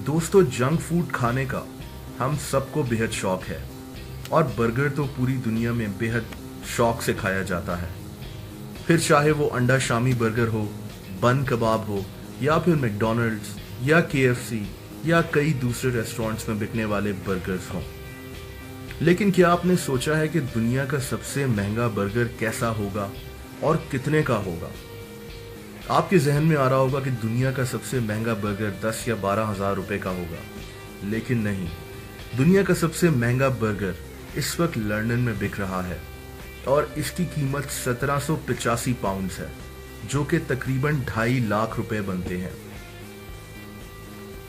दोस्तों, junk food खाने का हम सबको बेहद शौक है और बर्गर तो पूरी दुनिया में बेहद शौक से खाया जाता है। फिर चाहे वो अंडा शामी बर्गर हो, बन कबाब हो, या फिर मैकडॉनल्ड्स या केएफसी या कई दूसरे रेस्टोरेंट्स में बिकने वाले बर्गर्स हों। लेकिन क्या आपने सोचा है कि दुनिया का सबसे महंगा बर्गर कैसा होगा और कितने का होगा? आपके जहन में आ रहा होगा कि दुनिया का सबसे महंगा बर्गर 10 या 12 हजार रुपए का होगा, लेकिन नहीं। दुनिया का सबसे महंगा बर्गर इस वक्त लंदन में बिक रहा है और इसकी कीमत 1785 पाउंड्स है, जो कि तकरीबन 2.5 लाख रुपए बनते हैं।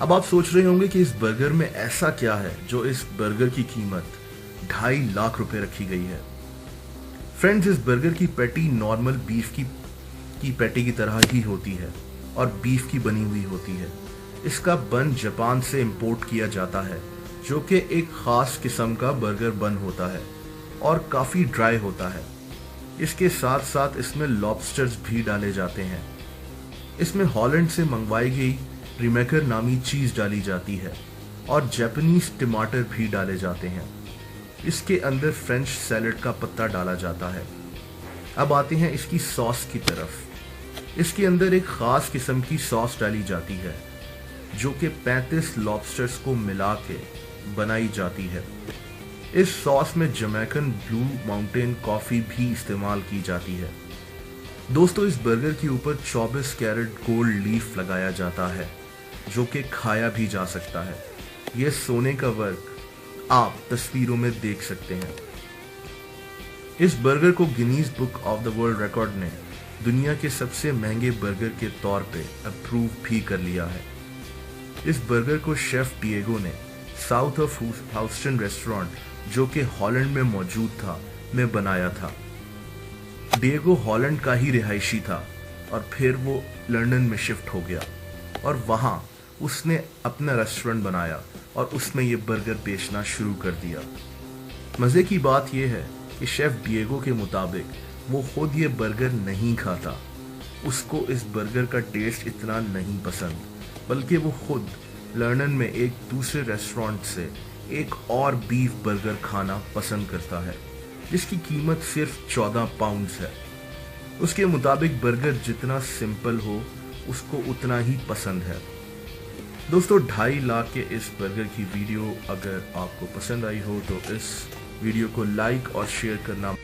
अब आप सोच रहे होंगे कि इस बर्गर में ऐसा क्या है जो इस बर्गर की कीमत 2.5 लाख रुपए रखी गई है। फ्रेंड्स, इस बर्गर की पैटी नॉर्मल बीफ की पैटी की तरह ही होती है और बीफ की बनी हुई होती है। इसका बन जापान से इंपोर्ट किया जाता है, जो कि एक खास किस्म का बर्गर बन होता है और काफ़ी ड्राई होता है। इसके साथ साथ इसमें लॉबस्टर्स भी डाले जाते हैं। इसमें हॉलैंड से मंगवाई गई रिमेकर नामी चीज़ डाली जाती है और जापानीज टमाटर भी डाले जाते हैं। इसके अंदर फ्रेंच सैलड का पत्ता डाला जाता है। अब आते हैं इसकी सॉस की तरफ। इसके अंदर एक ख़ास किस्म की सॉस डाली जाती है, जो कि 35 लॉबस्टर्स को मिला के बनाई जाती है। इस सॉस में जमैकन ब्लू माउंटेन कॉफ़ी भी इस्तेमाल की जाती है। दोस्तों, इस बर्गर के ऊपर 24 कैरेट गोल्ड लीफ लगाया जाता है, जो कि खाया भी जा सकता है। यह सोने का वर्क आप तस्वीरों में देख सकते हैं। इस बर्गर को Guinness book of the world record ने दुनिया के सबसे महंगे बर्गर के तौर पे अप्रूव भी कर लिया है। इस बर्गर को शेफ डिएगो ने साउथ ऑफ ह्यूस्टन रेस्टोरेंट, जो कि हॉलैंड में मौजूद था, में बनाया था। डिएगो हॉलैंड का ही रिहायशी था और फिर वो लंदन में शिफ्ट हो गया और वहाँ उसने अपना रेस्टोरेंट बनाया और उसमें ये बर्गर बेचना शुरू कर दिया। मज़े की बात यह है कि शेफ डिएगो के मुताबिक वो खुद ये बर्गर नहीं खाता। उसको इस बर्गर का टेस्ट इतना नहीं पसंद, बल्कि वो खुद लंदन में एक दूसरे रेस्टोरेंट से एक और बीफ बर्गर खाना पसंद करता है, जिसकी कीमत सिर्फ 14 पाउंड्स है। उसके मुताबिक बर्गर जितना सिंपल हो, उसको उतना ही पसंद है। दोस्तों, 2.5 लाख के इस बर्गर की वीडियो अगर आपको पसंद आई हो तो इस वीडियो को लाइक और शेयर करना